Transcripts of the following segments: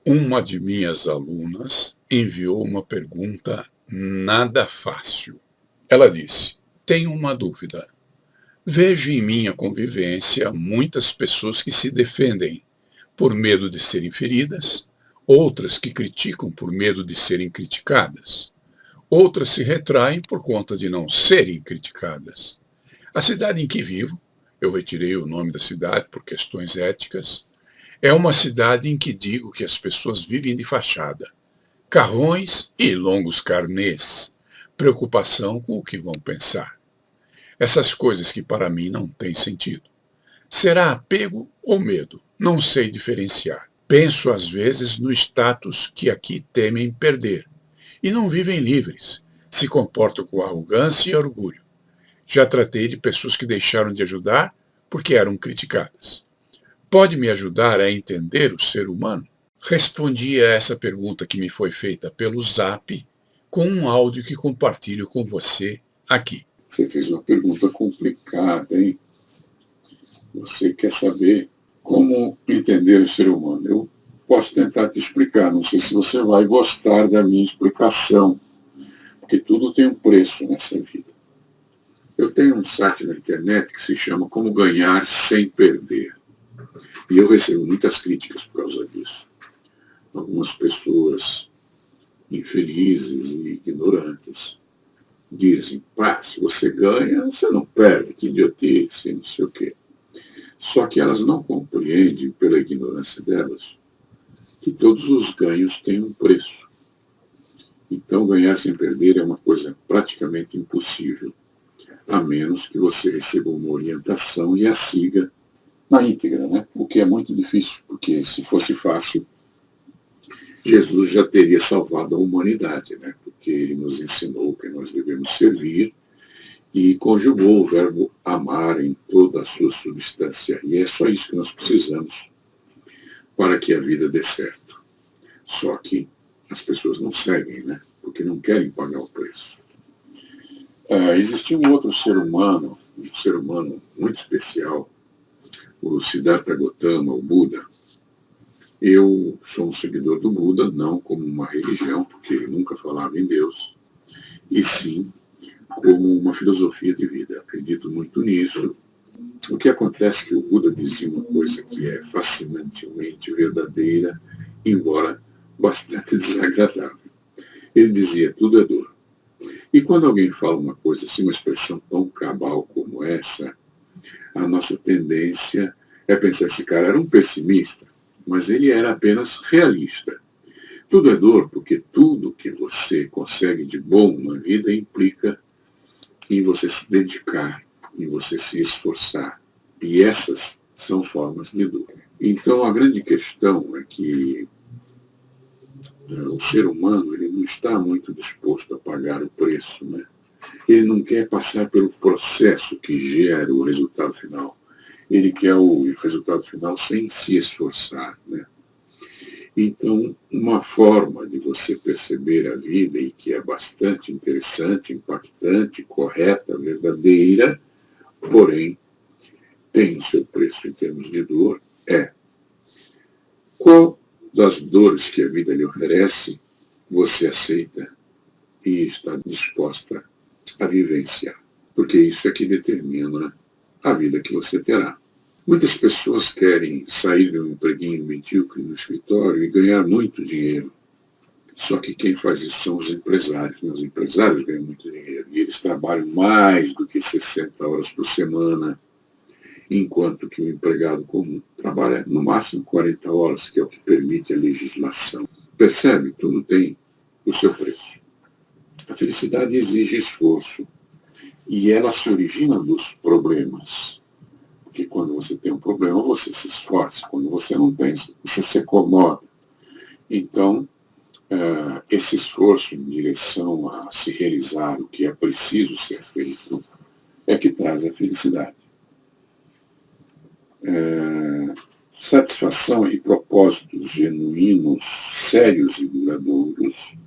Uma de minhas alunas enviou uma pergunta nada fácil. Ela disse: Tenho uma dúvida. Vejo em minha convivência muitas pessoas que se defendem por medo de serem feridas, outras que criticam por medo de serem criticadas, outras se retraem por conta de não serem criticadas. A cidade em que vivo, eu retirei o nome da cidade por questões éticas, é uma cidade em que digo que as pessoas vivem de fachada, carrões e longos carnês, preocupação com o que vão pensar. Essas coisas que para mim não têm sentido. Será apego ou medo? Não sei diferenciar. Penso às vezes no status que aqui temem perder. E não vivem livres. Se comportam com arrogância e orgulho. Já tratei de pessoas que deixaram de ajudar porque eram criticadas. Pode me ajudar a entender o ser humano? Respondi a essa pergunta que me foi feita pelo Zap com um áudio que compartilho com você aqui. Você fez uma pergunta complicada, hein? Você quer saber como entender o ser humano? Eu posso tentar te explicar, não sei se você vai gostar da minha explicação, porque tudo tem um preço nessa vida. Eu tenho um site na internet que se chama Como Ganhar Sem Perder. E eu recebo muitas críticas por causa disso. Algumas pessoas infelizes e ignorantes dizem: pá, se você ganha, você não perde, que idiotice, não sei o quê. Só que elas não compreendem, pela ignorância delas, que todos os ganhos têm um preço. Então, ganhar sem perder é uma coisa praticamente impossível, a menos que você receba uma orientação e a siga na íntegra, né? O que é muito difícil, porque se fosse fácil, Jesus já teria salvado a humanidade, né? Porque ele nos ensinou que nós devemos servir e conjugou o verbo amar em toda a sua substância. E é só isso que nós precisamos para que a vida dê certo. Só que as pessoas não seguem, né? Porque não querem pagar o preço. Existiu um outro ser humano muito especial, o Siddhartha Gautama, o Buda. Eu sou um seguidor do Buda, não como uma religião, porque ele nunca falava em Deus, e sim como uma filosofia de vida. Acredito muito nisso. O que acontece é que o Buda dizia uma coisa que é fascinantemente verdadeira, embora bastante desagradável. Ele dizia: tudo é dor. E quando alguém fala uma coisa assim, uma expressão tão cabal como essa, a nossa tendência é pensar: esse cara era um pessimista, mas ele era apenas realista. Tudo é dor, porque tudo que você consegue de bom na vida implica em você se dedicar, em você se esforçar. E essas são formas de dor. Então, a grande questão é que o ser humano ele não está muito disposto a pagar o preço, né? Ele não quer passar pelo processo que gera o resultado final. Ele quer o resultado final sem se esforçar, né? Então, uma forma de você perceber a vida, e que é bastante interessante, impactante, correta, verdadeira, porém tem o seu preço em termos de dor, é: qual das dores que a vida lhe oferece você aceita e está disposta a vivenciar? Porque isso é que determina a vida que você terá. Muitas pessoas querem sair de um empreguinho medíocre no escritório e ganhar muito dinheiro. Só que quem faz isso são os empresários. Os empresários ganham muito dinheiro e eles trabalham mais do que 60 horas por semana, enquanto que o empregado comum trabalha no máximo 40 horas, que é o que permite a legislação. Percebe? Tudo tem o seu preço. A felicidade exige esforço e ela se origina dos problemas. Porque quando você tem um problema, você se esforça. Quando você não tem, você se acomoda. Então, esse esforço em direção a se realizar o que é preciso ser feito é que traz a felicidade. Satisfação e propósitos genuínos, sérios e duradouros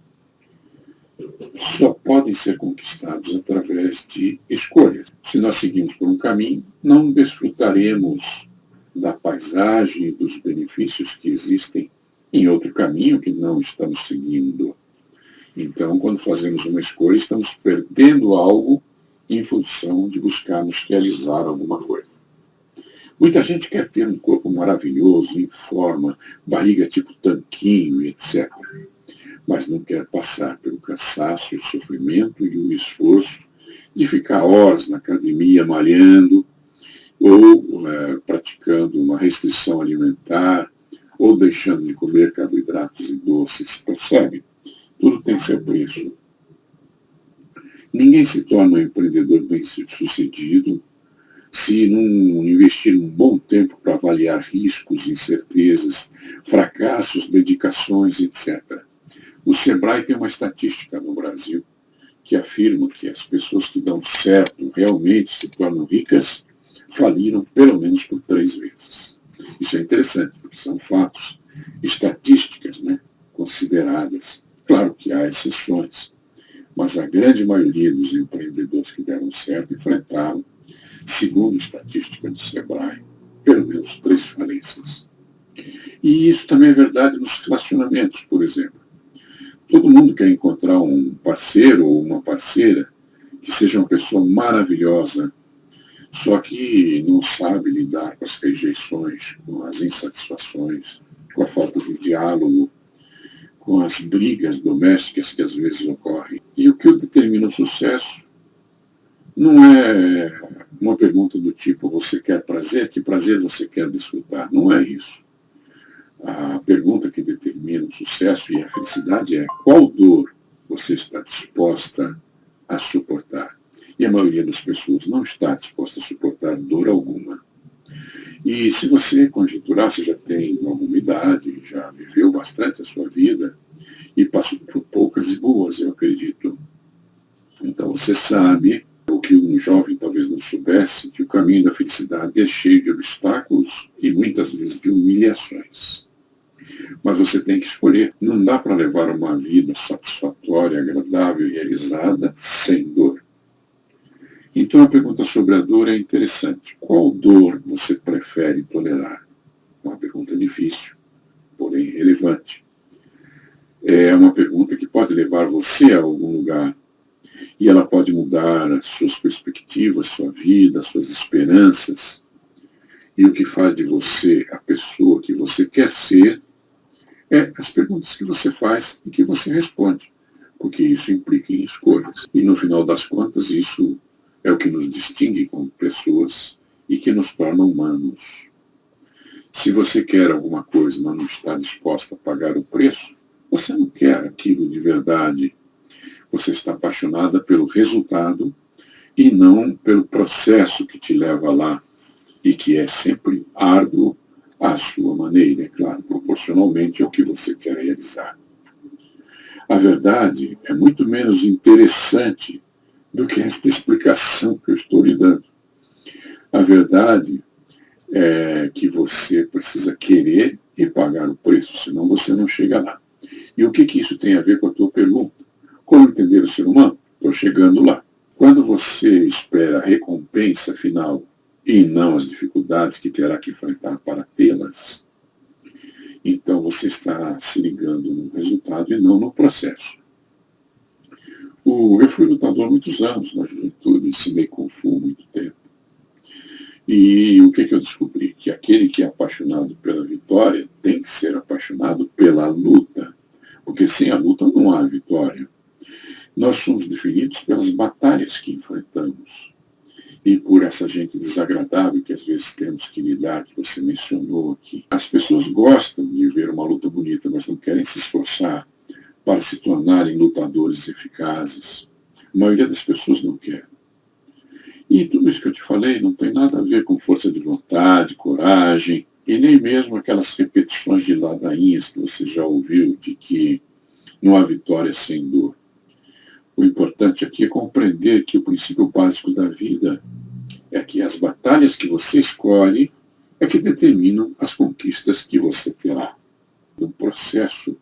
só podem ser conquistados através de escolhas. Se nós seguimos por um caminho, não desfrutaremos da paisagem e dos benefícios que existem em outro caminho que não estamos seguindo. Então, quando fazemos uma escolha, estamos perdendo algo em função de buscarmos realizar alguma coisa. Muita gente quer ter um corpo maravilhoso, em forma, barriga tipo tanquinho, etc. Mas não quer passar pelo cansaço, o sofrimento e o esforço de ficar horas na academia malhando, ou praticando uma restrição alimentar, ou deixando de comer carboidratos e doces, percebe? Tudo tem seu preço. Ninguém se torna um empreendedor bem-sucedido se não investir um bom tempo para avaliar riscos, incertezas, fracassos, dedicações, etc. O Sebrae tem uma estatística no Brasil que afirma que as pessoas que dão certo, realmente se tornam ricas, faliram pelo menos por 3 vezes. Isso é interessante, porque são fatos, estatísticas, consideradas. Claro que há exceções, mas a grande maioria dos empreendedores que deram certo enfrentaram, segundo a estatística do Sebrae, pelo menos 3 falências. E isso também é verdade nos relacionamentos, por exemplo. Todo mundo quer encontrar um parceiro ou uma parceira que seja uma pessoa maravilhosa, só que não sabe lidar com as rejeições, com as insatisfações, com a falta de diálogo, com as brigas domésticas que às vezes ocorrem. E o que determina o sucesso não é uma pergunta do tipo, você quer prazer? Que prazer você quer desfrutar? Não é isso. A pergunta que determina o sucesso e a felicidade é qual dor você está disposta a suportar. E a maioria das pessoas não está disposta a suportar dor alguma. E se você conjecturar, você já tem alguma idade, já viveu bastante a sua vida e passou por poucas e boas, eu acredito. Então você sabe, o que um jovem talvez não soubesse, que o caminho da felicidade é cheio de obstáculos e muitas vezes de humilhações. Mas você tem que escolher. Não dá para levar uma vida satisfatória, agradável e realizada sem dor. Então a pergunta sobre a dor é interessante. Qual dor você prefere tolerar? Uma pergunta difícil, porém relevante. É uma pergunta que pode levar você a algum lugar. E ela pode mudar as suas perspectivas, sua vida, suas esperanças. E o que faz de você a pessoa que você quer ser é as perguntas que você faz e que você responde. Porque isso implica em escolhas. E no final das contas, isso é o que nos distingue como pessoas e que nos torna humanos. Se você quer alguma coisa, mas não está disposta a pagar o preço, você não quer aquilo de verdade. Você está apaixonada pelo resultado e não pelo processo que te leva lá e que é sempre árduo à sua maneira, é claro, proporcionalmente ao que você quer realizar. A verdade é muito menos interessante do que esta explicação que eu estou lhe dando. A verdade é que você precisa querer e pagar o preço, senão você não chega lá. E o que isso tem a ver com a tua pergunta? Como entender o ser humano? Estou chegando lá. Quando você espera a recompensa final e não as dificuldades que terá que enfrentar para tê-las, então você está se ligando no resultado e não no processo. Eu fui lutador há muitos anos na juventude, ensinei Kung Fu há muito tempo. E o que eu descobri? Que aquele que é apaixonado pela vitória tem que ser apaixonado pela luta, porque sem a luta não há vitória. Nós somos definidos pelas batalhas que enfrentamos e por essa gente desagradável que às vezes temos que lidar, que você mencionou aqui. As pessoas gostam de ver uma luta bonita, mas não querem se esforçar para se tornarem lutadores eficazes. A maioria das pessoas não quer. E tudo isso que eu te falei não tem nada a ver com força de vontade, coragem, e nem mesmo aquelas repetições de ladainhas que você já ouviu de que não há vitória sem dor. O importante aqui é compreender que o princípio básico da vida é que as batalhas que você escolhe é que determinam as conquistas que você terá. No processo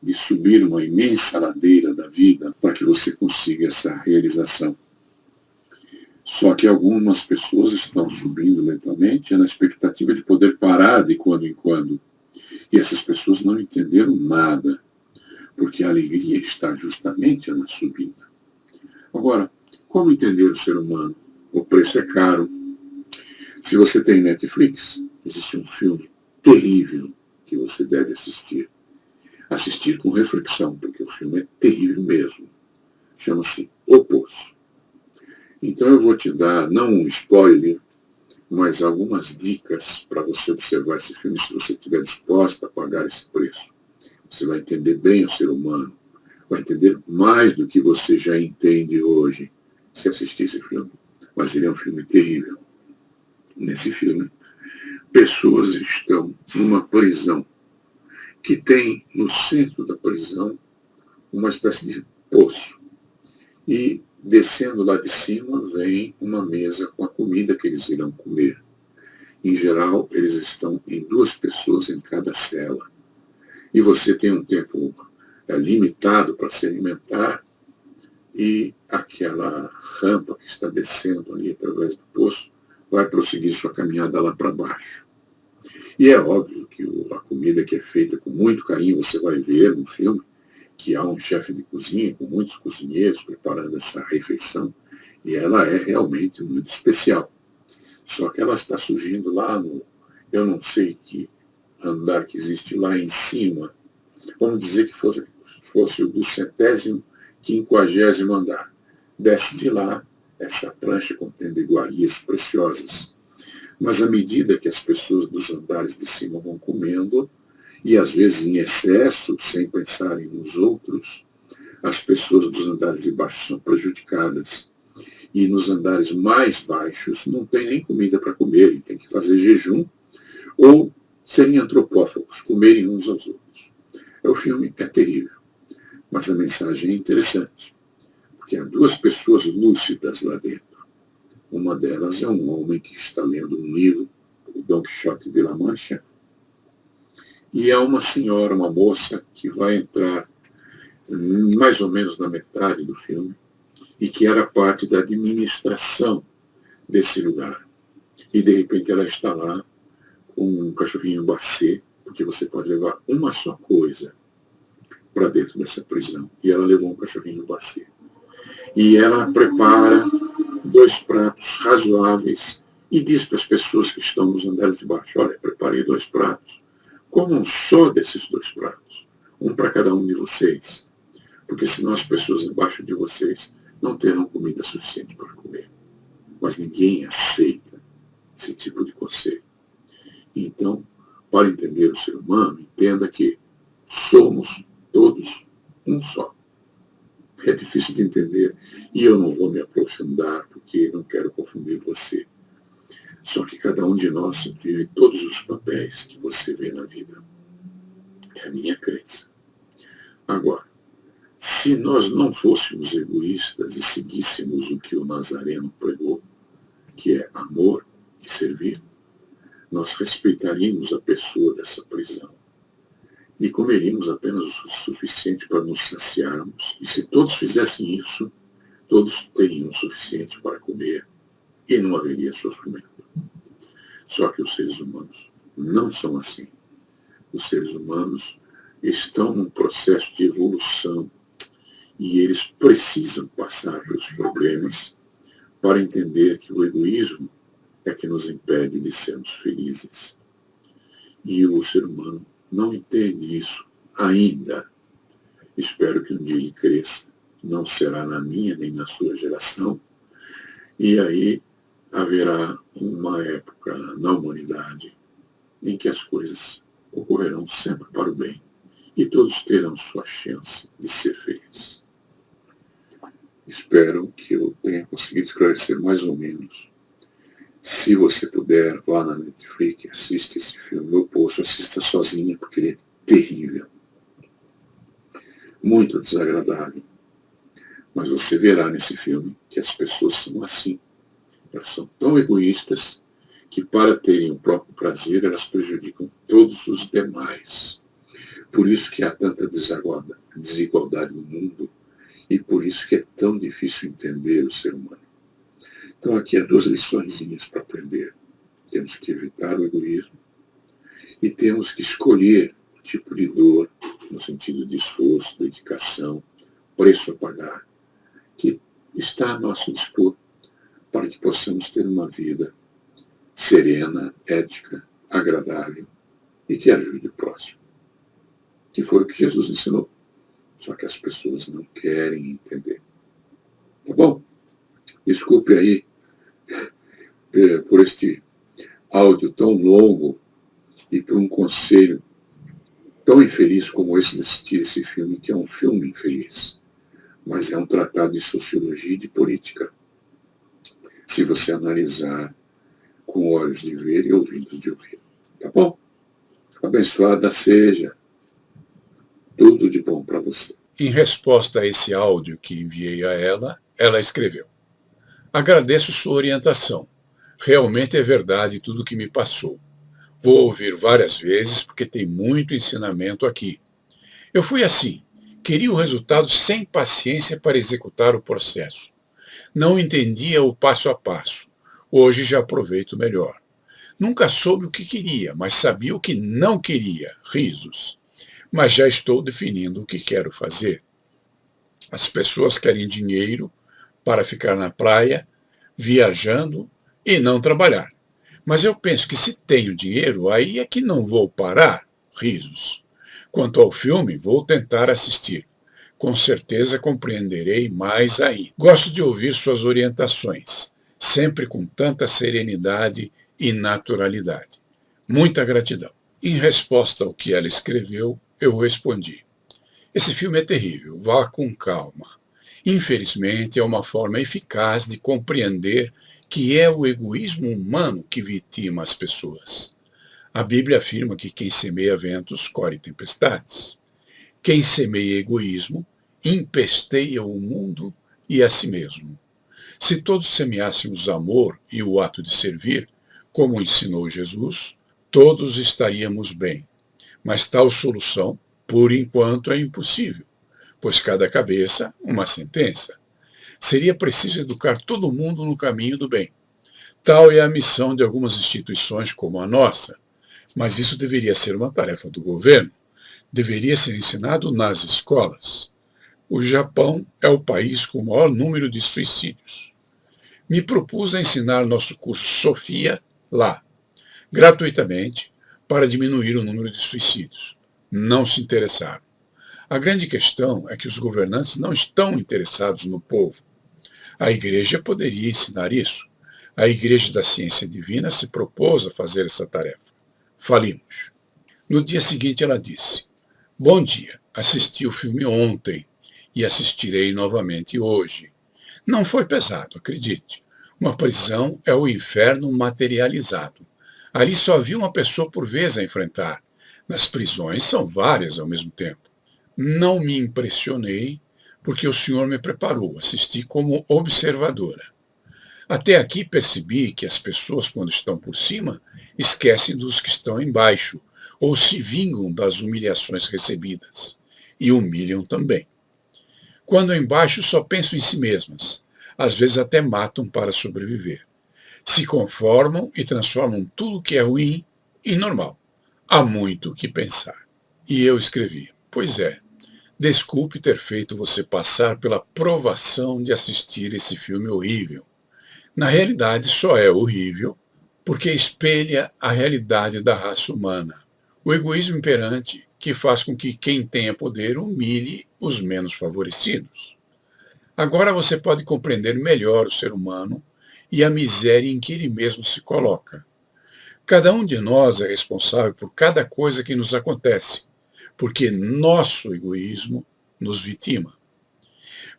de subir uma imensa ladeira da vida para que você consiga essa realização. Só que algumas pessoas estão subindo lentamente na expectativa de poder parar de quando em quando E essas pessoas não entenderam nada, porque a alegria está justamente na subida. Agora, como entender o ser humano? O preço é caro. Se você tem Netflix, existe um filme terrível que você deve assistir. Assistir com reflexão, porque o filme é terrível mesmo. Chama-se O Poço. Então eu vou te dar, não um spoiler, mas algumas dicas para você observar esse filme, se você estiver disposta a pagar esse preço. Você vai entender bem o ser humano, vai entender mais do que você já entende hoje, se assistir esse filme. Mas ele é um filme terrível. Nesse filme, pessoas estão numa prisão, que tem no centro da prisão uma espécie de poço. E descendo lá de cima vem uma mesa com a comida que eles irão comer. Em geral, eles estão em 2 pessoas em cada cela. E você tem um tempo limitado para se alimentar, e aquela rampa que está descendo ali através do poço vai prosseguir sua caminhada lá para baixo. E é óbvio que a comida que é feita com muito carinho, você vai ver no filme que há um chefe de cozinha com muitos cozinheiros preparando essa refeição, e ela é realmente muito especial. Só que ela está surgindo lá no, eu não sei que andar que existe lá em cima, vamos dizer que fosse o do 150º andar. Desce de lá essa prancha contendo iguarias preciosas. Mas à medida que as pessoas dos andares de cima vão comendo, e às vezes em excesso, sem pensarem nos outros, as pessoas dos andares de baixo são prejudicadas. E nos andares mais baixos não tem nem comida para comer, e tem que fazer jejum, ou serem antropófagos, comerem uns aos outros. O filme é terrível, mas a mensagem é interessante, porque há 2 pessoas lúcidas lá dentro. Uma delas é um homem que está lendo um livro, o Don Quixote de La Mancha, e é uma senhora, uma moça, que vai entrar mais ou menos na metade do filme, e que era parte da administração desse lugar. E de repente ela está lá com um cachorrinho bacê, porque você pode levar uma só coisa para dentro dessa prisão. E ela levou um cachorrinho bacê. E ela prepara 2 pratos razoáveis e diz para as pessoas que estão nos andares de baixo: olha, preparei 2 pratos. Comam só desses 2 pratos, um para cada um de vocês, porque senão as pessoas embaixo de vocês não terão comida suficiente para comer. Mas ninguém aceita esse tipo de conselho. Então, para entender o ser humano, entenda que somos todos um só. É difícil de entender e eu não vou me aprofundar porque não quero confundir você. Só que cada um de nós vive todos os papéis que você vê na vida. É a minha crença. Agora, se nós não fôssemos egoístas e seguíssemos o que o Nazareno pregou, que é amor e servir, nós respeitaríamos a pessoa dessa prisão e comeríamos apenas o suficiente para nos saciarmos. E se todos fizessem isso, todos teriam o suficiente para comer e não haveria sofrimento. Só que os seres humanos não são assim. Os seres humanos estão num processo de evolução e eles precisam passar pelos problemas para entender que o egoísmo é que nos impede de sermos felizes. E o ser humano não entende isso ainda. Espero que um dia ele cresça. Não será na minha nem na sua geração. E aí haverá uma época na humanidade em que as coisas ocorrerão sempre para o bem e todos terão sua chance de ser felizes. Espero que eu tenha conseguido esclarecer mais ou menos. Se você puder, vá na Netflix e assista esse filme. Eu posso, assista sozinha, porque ele é terrível. Muito desagradável. Mas você verá nesse filme que as pessoas são assim. Elas são tão egoístas que, para terem o próprio prazer, elas prejudicam todos os demais. Por isso que há tanta desigualdade no mundo e por isso que é tão difícil entender o ser humano. Então aqui há 2 liçõezinhas para aprender. Temos que evitar o egoísmo E temos que escolher o tipo de dor, no sentido de esforço, dedicação, preço a pagar, que está a nosso dispor para que possamos ter uma vida serena, ética, agradável e que ajude o próximo. Que foi o que Jesus ensinou. Só que as pessoas não querem entender. Tá bom? Desculpe aí por este áudio tão longo e por um conselho tão infeliz como esse de assistir esse filme, que é um filme infeliz, mas é um tratado de sociologia e de política, se você analisar com olhos de ver e ouvidos de ouvir. Tá bom? Abençoada seja. Tudo de bom para você. Em resposta a esse áudio que enviei a ela escreveu: agradeço sua orientação. Realmente é verdade tudo o que me passou. Vou ouvir várias vezes porque tem muito ensinamento aqui. Eu fui assim. Queria o resultado sem paciência para executar o processo. Não entendia o passo a passo. Hoje já aproveito melhor. Nunca soube o que queria, mas sabia o que não queria. Risos. Mas já estou definindo o que quero fazer. As pessoas querem dinheiro para ficar na praia, viajando e não trabalhar. Mas eu penso que se tenho dinheiro, aí é que não vou parar. Risos. Quanto ao filme, vou tentar assistir. Com certeza compreenderei mais aí. Gosto de ouvir suas orientações, sempre com tanta serenidade e naturalidade. Muita gratidão. Em resposta ao que ela escreveu, eu respondi: esse filme é terrível, vá com calma. Infelizmente, é uma forma eficaz de compreender que é o egoísmo humano que vitima as pessoas. A Bíblia afirma que quem semeia ventos colhe tempestades. Quem semeia egoísmo empesteia o mundo e a si mesmo. Se todos semeássemos amor e o ato de servir, como ensinou Jesus, todos estaríamos bem. Mas tal solução, por enquanto, é impossível, pois cada cabeça, uma sentença. Seria preciso educar todo mundo no caminho do bem. Tal é a missão de algumas instituições como a nossa, mas isso deveria ser uma tarefa do governo. Deveria ser ensinado nas escolas. O Japão é o país com o maior número de suicídios. Me propus a ensinar nosso curso Sofia lá, gratuitamente, para diminuir o número de suicídios. Não se interessaram. A grande questão é que os governantes não estão interessados no povo. A igreja poderia ensinar isso. A Igreja da Ciência Divina se propôs a fazer essa tarefa. Falimos. No dia seguinte ela disse: bom dia, assisti o filme ontem e assistirei novamente hoje. Não foi pesado, acredite. Uma prisão é o inferno materializado. Ali só havia uma pessoa por vez a enfrentar. Nas prisões são várias ao mesmo tempo. Não me impressionei, porque o senhor me preparou, assisti como observadora. Até aqui percebi que as pessoas, quando estão por cima, esquecem dos que estão embaixo, ou se vingam das humilhações recebidas, e humilham também. Quando embaixo só pensam em si mesmas, às vezes até matam para sobreviver. Se conformam e transformam tudo que é ruim em normal. Há muito o que pensar. E eu escrevi: pois é, desculpe ter feito você passar pela provação de assistir esse filme horrível. Na realidade, só é horrível porque espelha a realidade da raça humana. O egoísmo imperante que faz com que quem tenha poder humilhe os menos favorecidos. Agora você pode compreender melhor o ser humano e a miséria em que ele mesmo se coloca. Cada um de nós é responsável por cada coisa que nos acontece, porque nosso egoísmo nos vitima.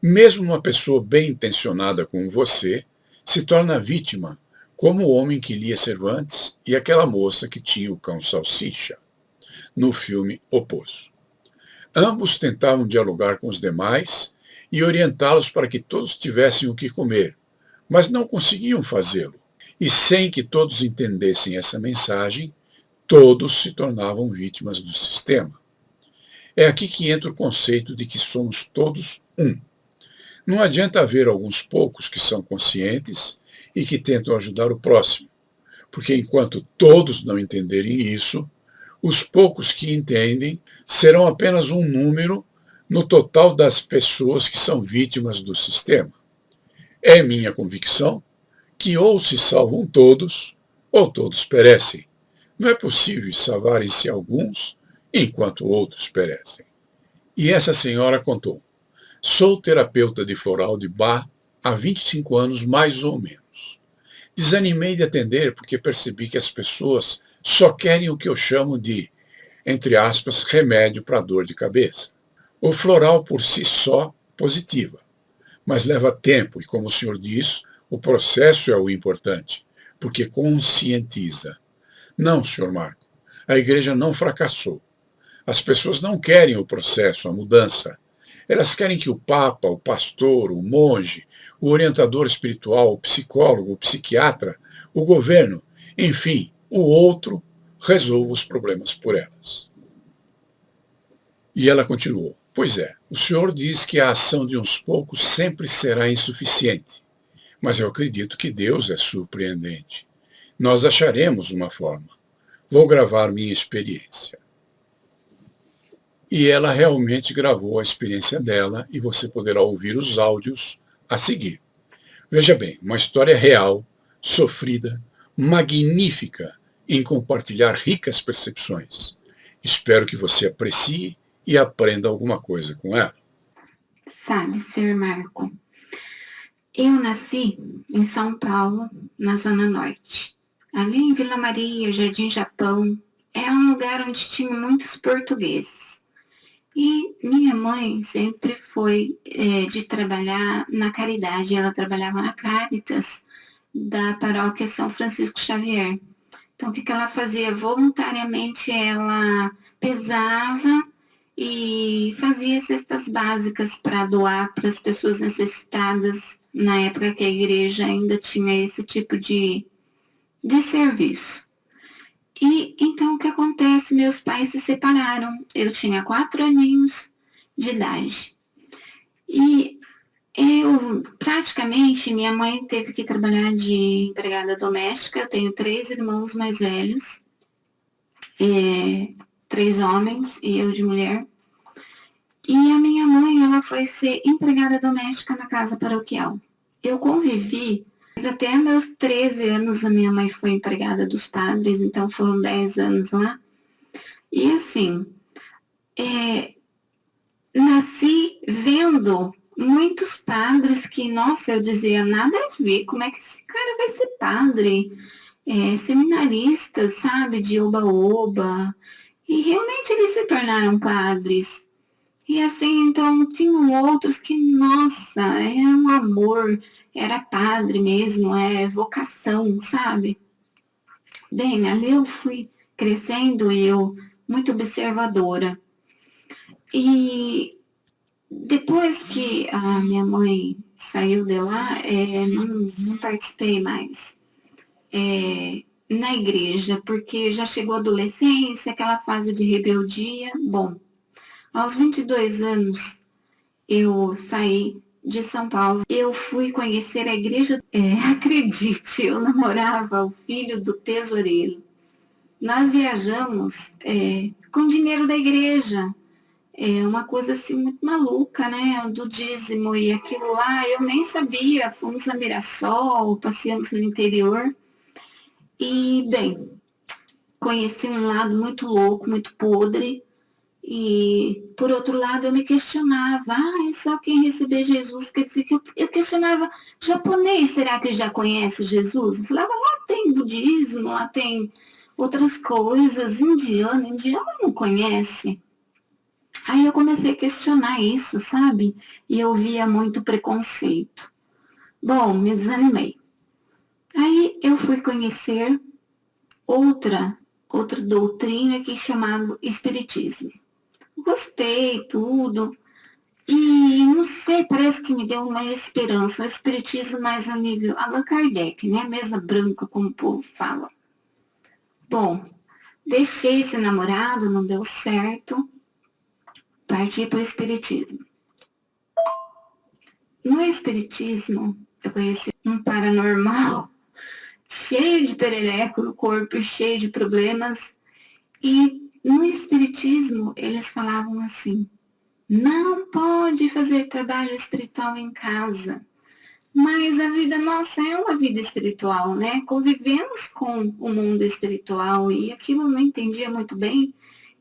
Mesmo uma pessoa bem intencionada como você se torna vítima, como o homem que lia Cervantes e aquela moça que tinha o cão salsicha, no filme O Poço. Ambos tentavam dialogar com os demais e orientá-los para que todos tivessem o que comer, mas não conseguiam fazê-lo. E sem que todos entendessem essa mensagem, todos se tornavam vítimas do sistema. É aqui que entra o conceito de que somos todos um. Não adianta haver alguns poucos que são conscientes e que tentam ajudar o próximo, porque enquanto todos não entenderem isso, Os poucos que entendem serão apenas um número no total das pessoas que são vítimas do sistema. É minha convicção que ou se salvam todos, ou todos perecem. Não é possível salvarem-se alguns, enquanto outros perecem. E essa senhora contou: sou terapeuta de floral de Bach há 25 anos, mais ou menos. Desanimei de atender porque percebi que as pessoas só querem o que eu chamo de, entre aspas, remédio para dor de cabeça. O floral por si só, positiva, mas leva tempo e, como o senhor diz, o processo é o importante, porque conscientiza. Não, senhor Marco, a igreja não fracassou. As pessoas não querem o processo, a mudança. Elas querem que o papa, o pastor, o monge, o orientador espiritual, o psicólogo, o psiquiatra, o governo, enfim, o outro, resolva os problemas por elas. E ela continuou: pois é, o senhor diz que a ação de uns poucos sempre será insuficiente. Mas eu acredito que Deus é surpreendente. Nós acharemos uma forma. Vou gravar minha experiência. E ela realmente gravou a experiência dela e você poderá ouvir os áudios a seguir. Veja bem, uma história real, sofrida, magnífica em compartilhar ricas percepções. Espero que você aprecie e aprenda alguma coisa com ela. Sabe, Sr. Marco, eu nasci em São Paulo, na Zona Norte. Ali em Vila Maria, Jardim Japão, é um lugar onde tinha muitos portugueses. E minha mãe sempre foi de trabalhar na caridade. Ela trabalhava na Caritas da paróquia São Francisco Xavier. Então, o que ela fazia? Voluntariamente, ela pesava e fazia cestas básicas para doar para as pessoas necessitadas, na época que a igreja ainda tinha esse tipo de serviço. E então o que acontece? Meus pais se separaram. Eu tinha 4 aninhos de idade. E praticamente, minha mãe teve que trabalhar de empregada doméstica. Eu tenho 3 irmãos mais velhos, 3 homens e eu de mulher. E a minha mãe, ela foi ser empregada doméstica na casa paroquial. Eu convivi, mas até meus 13 anos a minha mãe foi empregada dos padres, então foram 10 anos lá. E assim, nasci vendo muitos padres que, nossa, eu dizia, nada a ver, como é que esse cara vai ser padre? Seminaristas, sabe, de oba-oba. E realmente eles se tornaram padres. E assim, então, tinham outros que, nossa, era um amor, era padre mesmo, vocação, sabe? Bem, ali eu fui crescendo e eu muito observadora. E depois que a minha mãe saiu de lá, não participei mais na igreja, porque já chegou a adolescência, aquela fase de rebeldia. Bom, aos 22 anos, eu saí de São Paulo. Eu fui conhecer a igreja. Acredite, eu namorava o filho do tesoureiro. Nós viajamos com dinheiro da igreja. Uma coisa assim muito maluca, né? Do dízimo e aquilo lá, eu nem sabia. Fomos a Mirassol, passeamos no interior. E, bem, conheci um lado muito louco, muito podre. E, por outro lado, eu me questionava, só quem receber Jesus, quer dizer que eu questionava, japonês, será que já conhece Jesus? Eu falava, lá tem budismo, lá tem outras coisas, indiano não conhece. Aí eu comecei a questionar isso, sabe? E eu via muito preconceito. Bom, me desanimei. Aí eu fui conhecer outra doutrina que é chamada Espiritismo. Gostei, tudo. E não sei, parece que me deu uma esperança. O espiritismo mais a nível Allan Kardec, né? Mesa branca, como o povo fala. Bom, deixei esse namorado, não deu certo. Parti para o espiritismo. No espiritismo, eu conheci um paranormal cheio de perereco no corpo, cheio de problemas. E no Espiritismo, eles falavam assim, não pode fazer trabalho espiritual em casa. Mas a vida nossa é uma vida espiritual, né? Convivemos com o mundo espiritual e aquilo eu não entendia muito bem.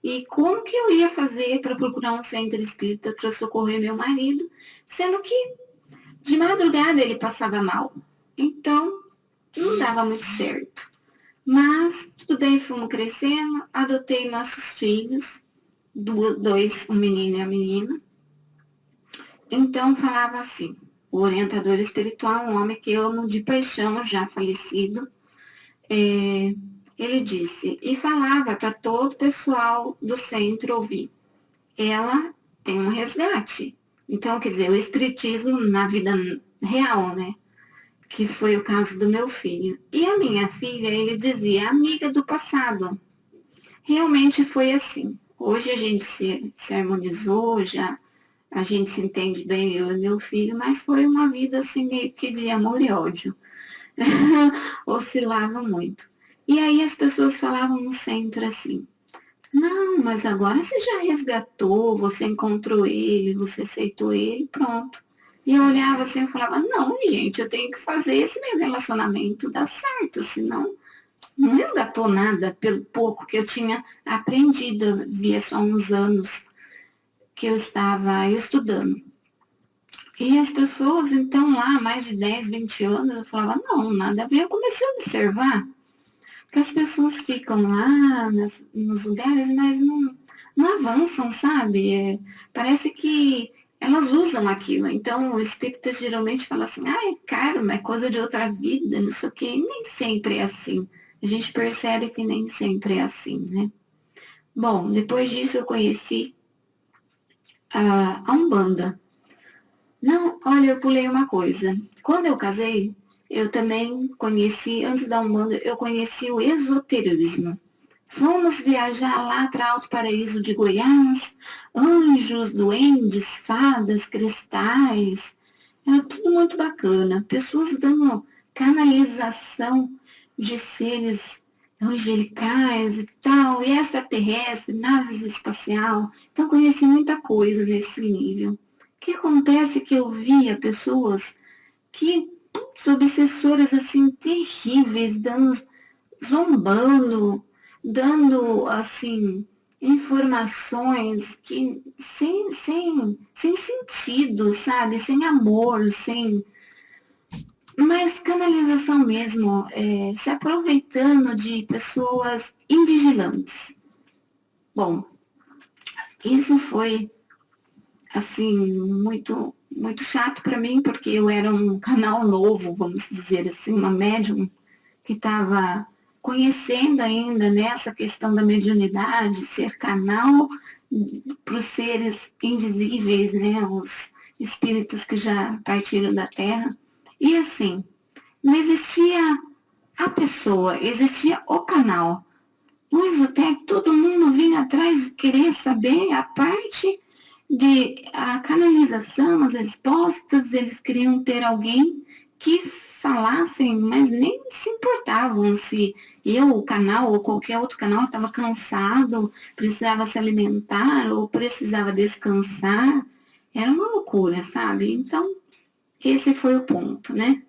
E como que eu ia fazer para procurar um centro espírita para socorrer meu marido, sendo que de madrugada ele passava mal. Então, não dava muito certo. Mas, tudo bem, fomos crescendo, adotei nossos filhos, dois, um menino e a menina. Então, falava assim, o orientador espiritual, um homem que eu amo de paixão, já falecido, ele disse, e falava para todo o pessoal do centro ouvir, ela tem um resgate. Então, quer dizer, o espiritismo na vida real, né? Que foi o caso do meu filho. E a minha filha, ele dizia, amiga do passado. Realmente foi assim. Hoje a gente se harmonizou, já a gente se entende bem, eu e meu filho, mas foi uma vida assim meio que de amor e ódio. Oscilava muito. E aí as pessoas falavam no centro assim, não, mas agora você já resgatou, você encontrou ele, você aceitou ele, pronto. E eu olhava assim e falava, não, gente, eu tenho que fazer esse meu relacionamento dar certo, senão não resgatou nada pelo pouco que eu tinha aprendido, via só uns anos que eu estava estudando. E as pessoas, então, lá, mais de 10, 20 anos, eu falava, não, nada a ver. Eu comecei a observar que as pessoas ficam lá nos lugares, mas não avançam, sabe? Parece que elas usam aquilo. Então, o espírita geralmente fala assim, é caro, é coisa de outra vida, não sei o quê. E nem sempre é assim. A gente percebe que nem sempre é assim, né? Bom, depois disso eu conheci a Umbanda. Não, olha, eu pulei uma coisa. Quando eu casei, eu também conheci, antes da Umbanda, eu conheci o esoterismo. Fomos viajar lá para Alto Paraíso de Goiás, anjos, duendes, fadas, cristais. Era tudo muito bacana. Pessoas dando canalização de seres angelicais e tal, e extraterrestre, naves espacial. Então, conheci muita coisa nesse nível. O que acontece é que eu via pessoas que, obsessoras assim, terríveis, zombando, dando, assim, informações que sem sentido, sabe? Sem amor, mas canalização mesmo, se aproveitando de pessoas invigilantes. Bom, isso foi, assim, muito, muito chato para mim, porque eu era um canal novo, vamos dizer assim, uma médium que estava conhecendo ainda nessa questão da mediunidade, ser canal para os seres invisíveis, né, os espíritos que já partiram da Terra. E assim, não existia a pessoa, existia o canal. No esotérico, todo mundo vinha atrás de querer saber a parte de a canalização, as respostas, eles queriam ter alguém que falassem, mas nem se importavam se eu, o canal ou qualquer outro canal estava cansado, precisava se alimentar ou precisava descansar. Era uma loucura, sabe? Então, esse foi o ponto, né?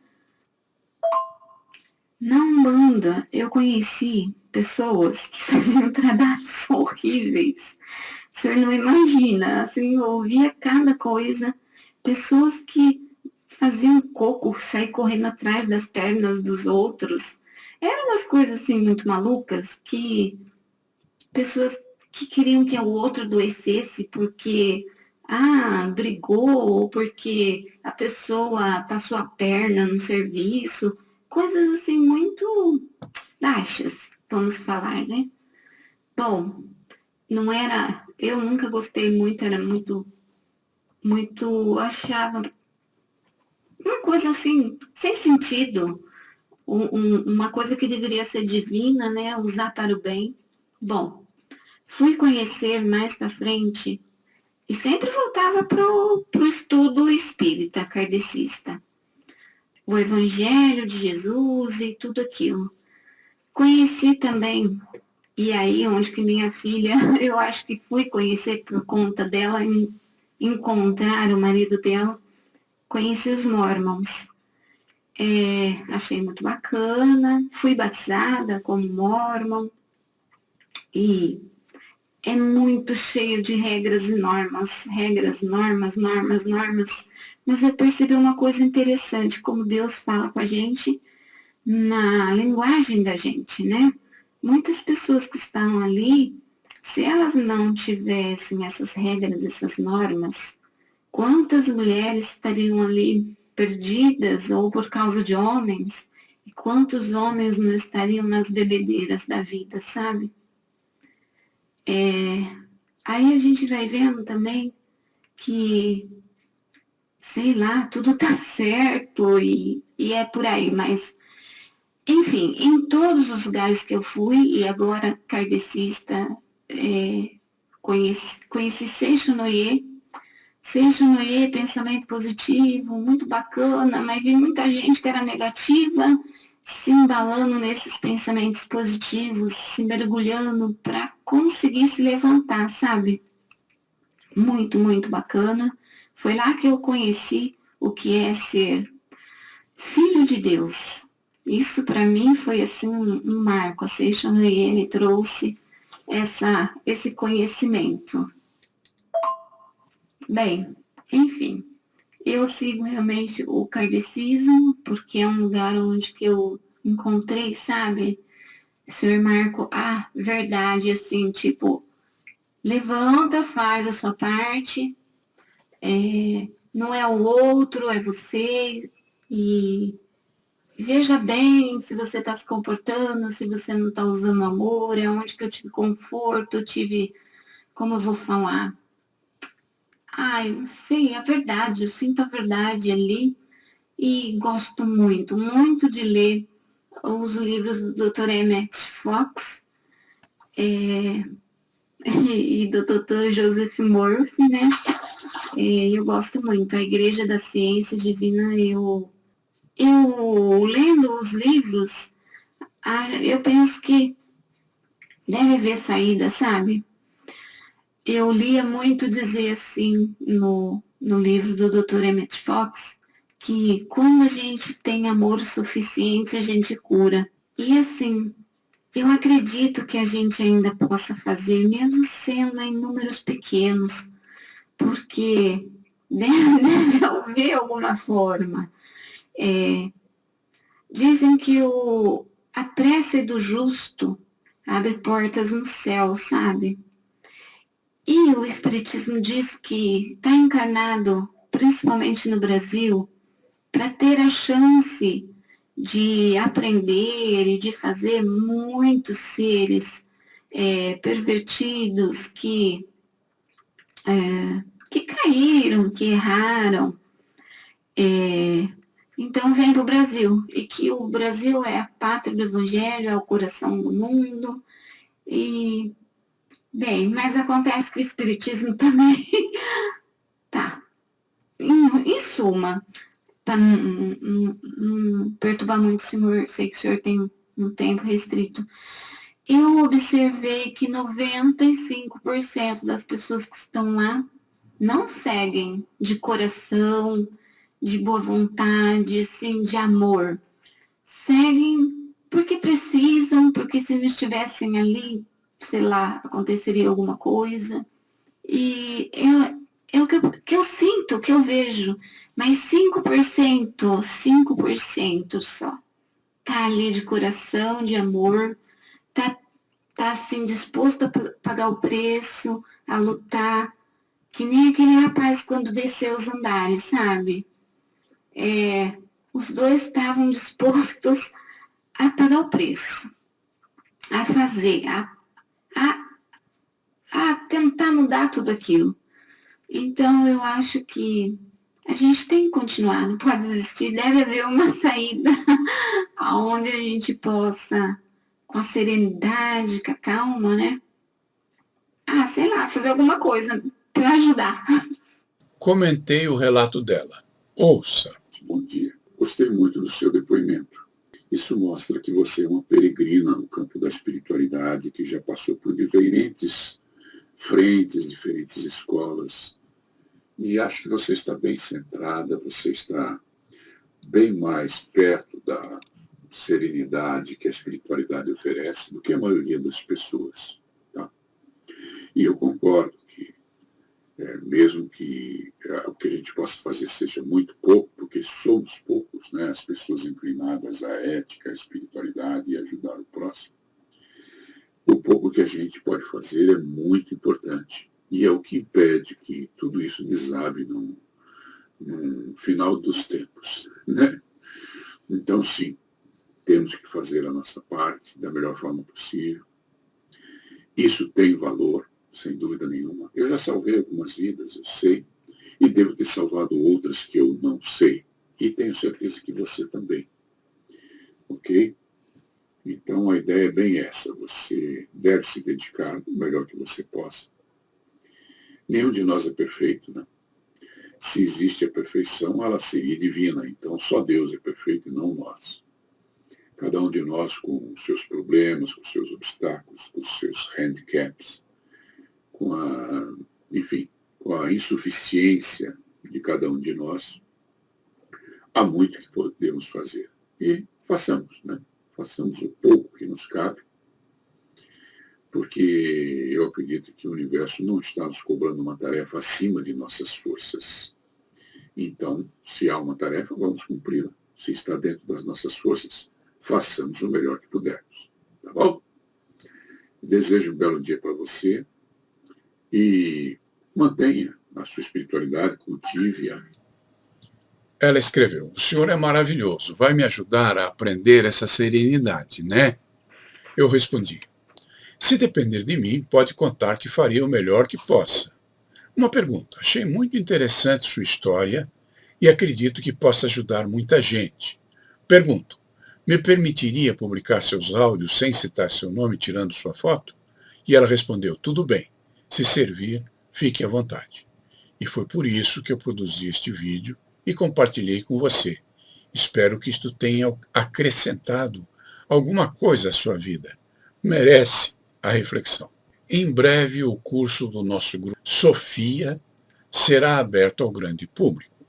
Na Umbanda, eu conheci pessoas que faziam trabalhos horríveis. O senhor não imagina, assim, eu ouvia cada coisa. Pessoas que faziam coco, sair correndo atrás das pernas dos outros. Eram umas coisas, assim, muito malucas, que pessoas que queriam que o outro adoecesse porque, brigou, ou porque a pessoa passou a perna no serviço. Coisas, assim, muito baixas, vamos falar, né? Bom, não era, eu nunca gostei muito, era muito, achava uma coisa assim, sem sentido, uma coisa que deveria ser divina, né, usar para o bem. Bom, fui conhecer mais para frente e sempre voltava pro estudo espírita, kardecista, o Evangelho de Jesus e tudo aquilo. Conheci também E aí, onde que minha filha, eu acho que fui conhecer por conta dela, encontrar o marido dela, conheci os Mormons. Achei muito bacana, fui batizada como Mormon, e é muito cheio de regras e normas, normas, mas eu percebi uma coisa interessante, como Deus fala com a gente na linguagem da gente, né? Muitas pessoas que estão ali, se elas não tivessem essas regras, essas normas, quantas mulheres estariam ali perdidas ou por causa de homens, e quantos homens não estariam nas bebedeiras da vida, sabe? Aí a gente vai vendo também que, sei lá, tudo tá certo e é por aí, mas, enfim, em todos os lugares que eu fui, e agora kardecista, conheci Seixonoye, pensamento positivo, muito bacana, mas vi muita gente que era negativa, se embalando nesses pensamentos positivos, se mergulhando para conseguir se levantar, sabe? Muito, muito bacana. Foi lá que eu conheci o que é ser filho de Deus. Isso para mim foi assim um marco. A Seixonoye me trouxe esse conhecimento. Bem, enfim, eu sigo realmente o kardecismo, porque é um lugar onde que eu encontrei, sabe, Senhor Marco, verdade, assim, tipo, levanta, faz a sua parte, não é o outro, é você, e veja bem se você está se comportando, se você não está usando amor, é onde que eu tive conforto, eu tive, como eu vou falar, eu não sei, a verdade, eu sinto a verdade ali e gosto muito, muito de ler os livros do Dr. Emmett Fox e do Dr. Joseph Murphy, né? Eu gosto muito. A Igreja da Ciência Divina, eu lendo os livros, eu penso que deve haver saída, sabe? Eu lia muito dizer assim no livro do Dr. Emmett Fox, que quando a gente tem amor suficiente, a gente cura. E assim, eu acredito que a gente ainda possa fazer, mesmo sendo em números pequenos, porque deve haver alguma forma. Dizem que a prece do justo abre portas no céu, sabe? E o Espiritismo diz que está encarnado, principalmente no Brasil, para ter a chance de aprender e de fazer muitos seres pervertidos que caíram, que erraram. Então vem para o Brasil, e que o Brasil é a pátria do Evangelho, é o coração do mundo. E, bem, mas acontece que o Espiritismo também tá. Em suma, para não perturbar muito o senhor, sei que o senhor tem um tempo restrito, eu observei que 95% das pessoas que estão lá não seguem de coração, de boa vontade, assim, de amor. Seguem porque precisam, porque se não estivessem ali, sei lá, aconteceria alguma coisa. E é o que eu sinto, o que eu vejo. Mas 5% só tá ali de coração, de amor, tá assim disposto a pagar o preço, a lutar, que nem aquele rapaz quando desceu os andares, sabe? Os dois estavam dispostos a pagar o preço, a fazer, a tentar mudar tudo aquilo. Então, eu acho que a gente tem que continuar, não pode desistir, deve haver uma saída onde a gente possa, com a serenidade, com a calma, né? Sei lá, fazer alguma coisa para ajudar. Comentei o relato dela. Ouça. Bom dia. Gostei muito do seu depoimento. Isso mostra que você é uma peregrina no campo da espiritualidade, que já passou por diferentes frentes, diferentes escolas. E acho que você está bem centrada, você está bem mais perto da serenidade que a espiritualidade oferece do que a maioria das pessoas. Tá? E eu concordo que, mesmo que o que a gente possa fazer seja muito pouco, porque somos poucos, né, as pessoas inclinadas à ética, à espiritualidade e ajudar o próximo, o pouco que a gente pode fazer é muito importante. E é o que impede que tudo isso desabe no final dos tempos. Né? Então, sim, temos que fazer a nossa parte da melhor forma possível. Isso tem valor, sem dúvida nenhuma. Eu já salvei algumas vidas, eu sei, e devo ter salvado outras que eu não sei. E tenho certeza que você também. Ok? Então, a ideia é bem essa. Você deve se dedicar o melhor que você possa. Nenhum de nós é perfeito, né? Se existe a perfeição, ela seria divina. Então, só Deus é perfeito e não nós. Cada um de nós com os seus problemas, com os seus obstáculos, com os seus handicaps, enfim, com a insuficiência de cada um de nós, há muito que podemos fazer. E façamos, né? Façamos o pouco que nos cabe, porque eu acredito que o universo não está nos cobrando uma tarefa acima de nossas forças. Então, se há uma tarefa, vamos cumpri-la. Se está dentro das nossas forças, façamos o melhor que pudermos. Tá bom? Desejo um belo dia para você e mantenha a sua espiritualidade, cultive-a. Ela escreveu: o senhor é maravilhoso, vai me ajudar a aprender essa serenidade, né? Eu respondi: se depender de mim, pode contar que farei o melhor que possa. Uma pergunta: achei muito interessante sua história e acredito que possa ajudar muita gente. Pergunto: me permitiria publicar seus áudios sem citar seu nome, tirando sua foto? E ela respondeu: tudo bem, se servir, fique à vontade. E foi por isso que eu produzi este vídeo e compartilhei com você. Espero que isto tenha acrescentado alguma coisa à sua vida. Merece a reflexão. Em breve, o curso do nosso grupo Sofia será aberto ao grande público.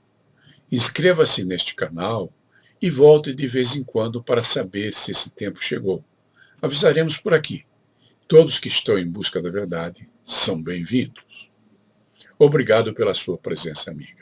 Inscreva-se neste canal e volte de vez em quando para saber se esse tempo chegou. Avisaremos por aqui. Todos que estão em busca da verdade são bem-vindos. Obrigado pela sua presença, amiga.